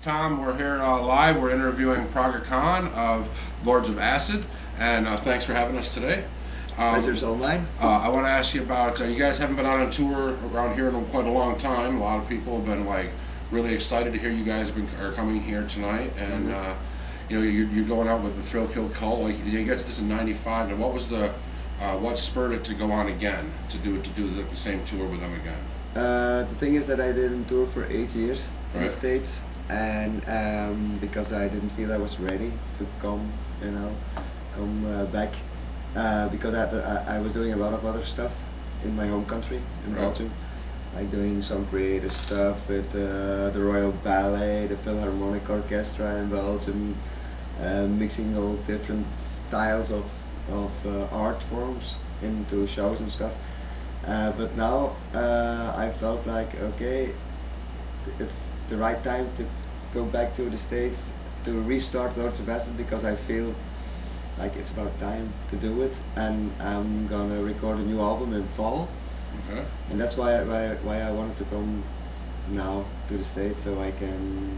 Tom. We're here live. We're interviewing Praga Khan of Lords of Acid, and thanks for having us today. Pleasure's all mine. I want to ask you about, you guys haven't been on a tour around here in quite a long time. A lot of people have been like really excited to hear you guys are coming here tonight, and you know, you're going out with the Thrill Kill Cult. Like, you got this in '95, and what was the what spurred it to go on again, to do the same tour with them again? The thing is that I didn't tour for 8 years in the Right. States, and because I didn't feel I was ready to come, come back, because I was doing a lot of other stuff in my home country, in Right. Belgium, like doing some creative stuff with the Royal Ballet, the Philharmonic Orchestra in Belgium, mixing all different styles of art forms into shows and stuff. But now I felt like, okay, it's the right time to go back to the States to restart Lords of Acid, because I feel like it's about time to do it, and I'm gonna record a new album in fall, Okay. and that's why I wanted to come now to the States, so I can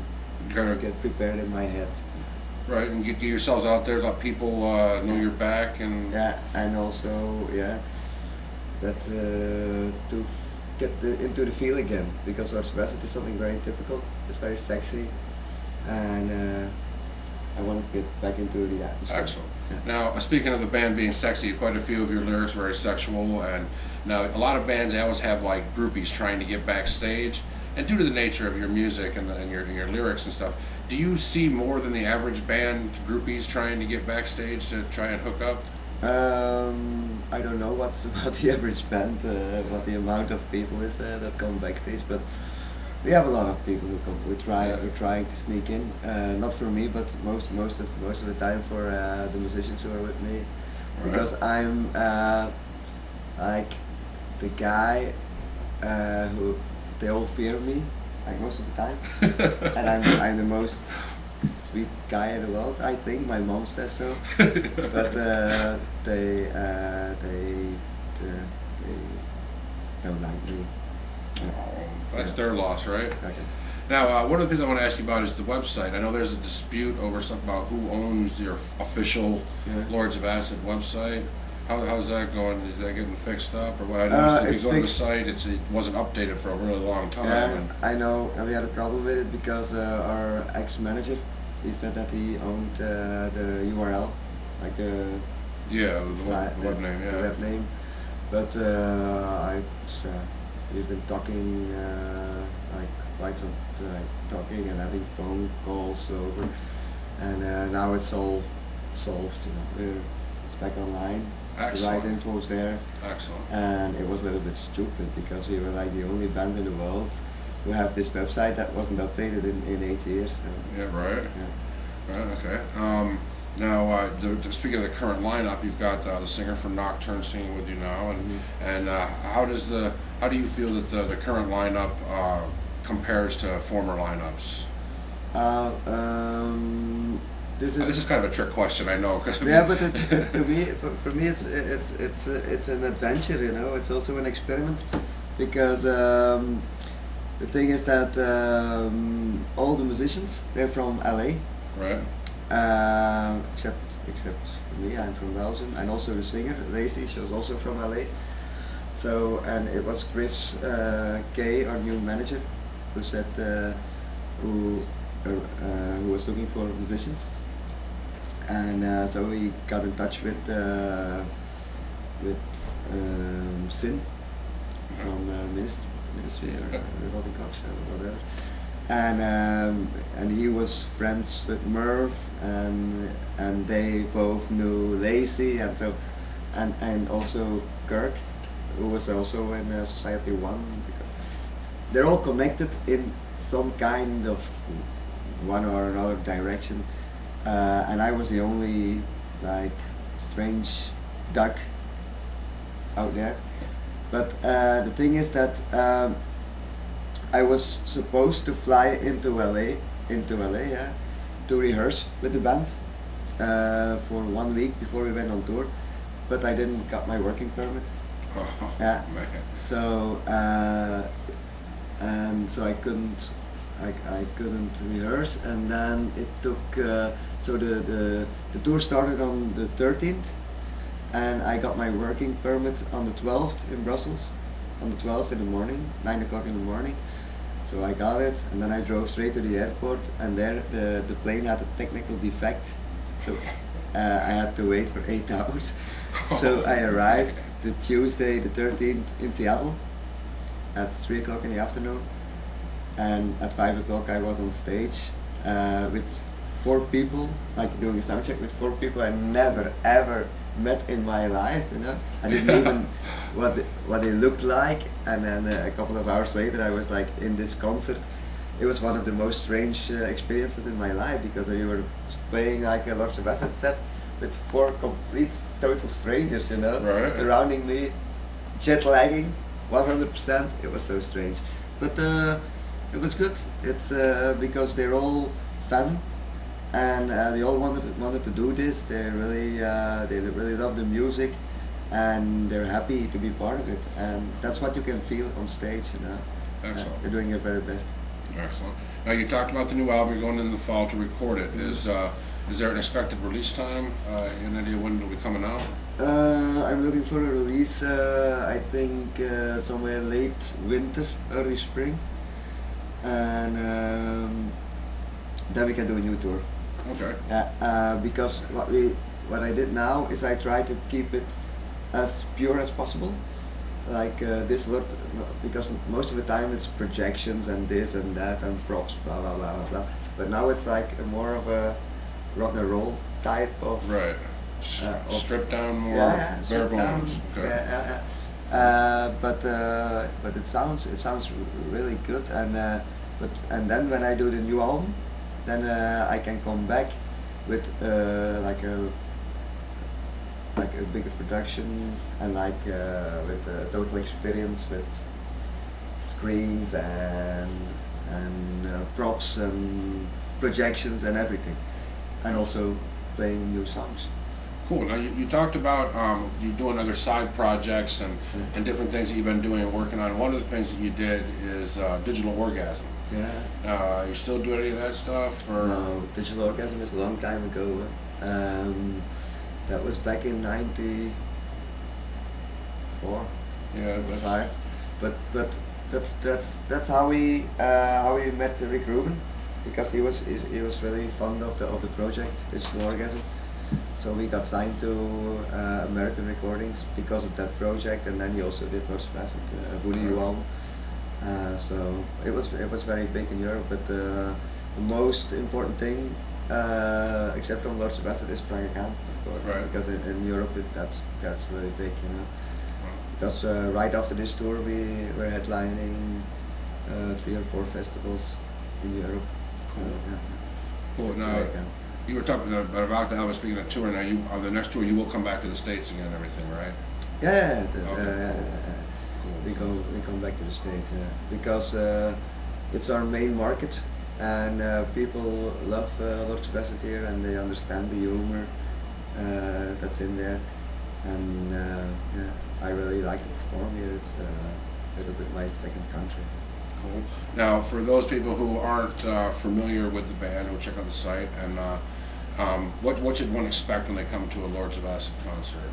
Kind of get prepared in my head. right, and get yourselves out there, let people know you're back, and Yeah, and also that to get into the feel again, because Lords of Acid is something very typical. It's very sexy, and I want to get back into the atmosphere. excellent. Yeah. Now, speaking of the band being sexy, quite a few of your lyrics are very sexual, and now a lot of bands, they always have like groupies trying to get backstage, and due to the nature of your music and your lyrics and stuff, do you see more than the average band groupies trying to get backstage to try and hook up? I don't know what's about the average band, what the amount of people is that come backstage, but we have a lot of people who come. We're trying to sneak in. Not for me, but most of the time for the musicians who are with me, Right. because I'm like the guy who they all fear me, like most of the time, and I'm the most sweet guy in the world. I think my mom says so, but they don't like me. Oh, that's their loss, right? Okay. Now, one of the things I want to ask you about is the website. I know there's a dispute over something about who owns your official Yeah. Lords of Acid website. How's that going? Is that getting fixed up, or what? I noticed if It's you go to the fixed. site, it wasn't updated for a really long time. Yeah, and- I know, and we had a problem with it because our ex-manager, he said that he owned the URL, like the yeah, the site- web name, the yeah. web name. But we've been talking like quite some talking and having phone calls over, and now it's all solved. It's back online. The right Excellent. info is there. Excellent. And it was a little bit stupid because we were like the only band in the world who have this website that wasn't updated in 8 years. So, Yeah, right. yeah. Right, okay. Now, speaking of the current lineup, you've got the singer from Nocturne singing with you now, and how do you feel that the current lineup compares to former lineups? This This is kind of a trick question, I know. 'Cause yeah, but for me it's an adventure. It's also an experiment, because the thing is that all the musicians, they're from LA. right. Except me, I'm from Belgium, and also the singer, Lacey, she was also from LA. So, and it was Chris Kay, our new manager, who said who was looking for musicians, and so we got in touch with Sin from Ministry or Revolting Cox or whatever. And he was friends with Merv, and they both knew Lacey, and so and also Kirk, who was also in Society One. They're all connected in some kind of one or another direction, and I was the only like strange duck out there. But the thing is that I was supposed to fly into LA, yeah, to rehearse with the band for 1 week before we went on tour, but I didn't got my working permit. Oh, Yeah. man. So and so I couldn't I couldn't rehearse, and then it took. So the tour started on the 13th, and I got my working permit on the 12th in Brussels, on the 12th in the morning, 9 o'clock in the morning. So I got it, and then I drove straight to the airport, and there the plane had a technical defect, so I had to wait for 8 hours. So I arrived the Tuesday the 13th in Seattle at 3 o'clock in the afternoon, and at 5 o'clock I was on stage with 4 people, like doing a sound check with 4 people I never ever met in my life, you know. I didn't even what they looked like, and then a couple of hours later I was like in this concert. It was one of the most strange experiences in my life, because we were playing like a Lords of Acid set with 4 complete total strangers, you know, Right. surrounding me, jet lagging 100%. It was so strange, but it was good. It's because they're all fun, and they all wanted to do this. They really love the music, and they're happy to be part of it. And that's what you can feel on stage, you know. Excellent. They're doing their very best. Excellent. Now you talked about the new album. You're going in the fall to record it. Is there an expected release time? Any idea when it'll be coming out? I'm looking for a release. I think somewhere late winter, early spring, and then we can do a new tour. Okay. Because what I did now is I try to keep it as pure as possible. Like this lot, because most of the time it's projections and this and that and props, blah blah blah blah blah. But now it's like more of a rock and roll type of. Right. Stripped down more, Yeah, bare stripped down, bones. Okay. But it sounds really good, and then when I do the new album, then I can come back with like a bigger production, and with a total experience with screens and props and projections and everything, and also playing new songs. Cool. Now you talked about you doing other side projects and different things that you've been doing and working on. One of the things that you did is Digital Orgasm. Yeah. You still do any of that stuff? Or? No, Digital Orgasm is a long time ago. That was back in '94. Yeah, '95. But that's how we met Rick Rubin, because he was really fond of the project Digital Orgasm. So we got signed to American Recordings because of that project, and then he also did Lords of Acid, Voodoo album. So it was very big in Europe, but the most important thing, except from Lords of Acid, is Praga Khan, of course, right. Because in Europe that's really big, you know. Because right after this tour we were headlining 3 or 4 festivals in Europe. Cool. So, yeah. Cool. Now, you were talking about the album, speaking of tour. Now, on the next tour, you will come back to the States again and everything, right? Yeah, Okay, cool. we come back to the States because it's our main market, and people love Lords of Acid here, and they understand the humor that's in there, and yeah, I really like to perform here. It's a little bit my second country. Cool. Now, for those people who aren't familiar with the band, who check out the site, and what should one expect when they come to a Lords of Acid concert?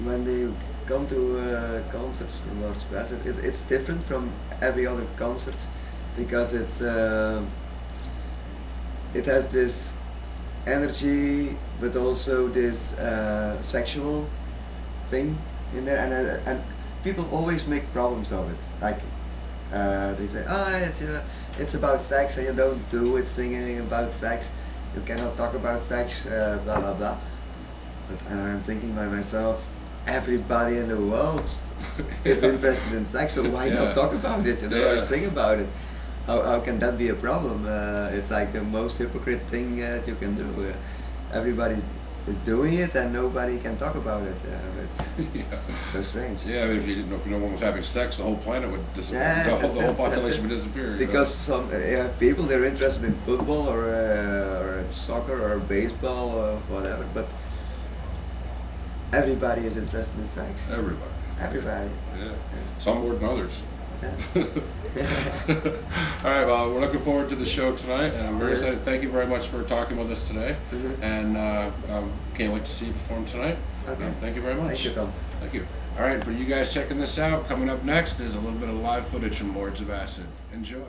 When they come to a concert from Lords of Acid, it's different from every other concert, because it has this energy, but also this sexual thing in there, and people always make problems of it. Like they say, it's about sex, and you don't do it singing about sex. You cannot talk about sex, blah blah blah. But I'm thinking by myself, everybody in the world is interested in sex, so why not talk about it? You know, or sing about it. How can that be a problem? It's like the most hypocrite thing that you can do. Everybody is doing it, and nobody can talk about it. It's so strange. Yeah, I mean, if no one was having sex, the whole planet would disappear. Yeah, the whole population would disappear. Because some people, they're interested in football or in soccer or baseball or whatever, but everybody is interested in sex. Everybody. Everybody. Yeah. Some more than others. All right, well, we're looking forward to the show tonight, and I'm very excited. Thank you very much for talking with us today, and can't wait to see you perform tonight. Okay. Thank you very much. Thank you, Tom. Thank you. All right, for you guys checking this out, coming up next is a little bit of live footage from Lords of Acid. Enjoy.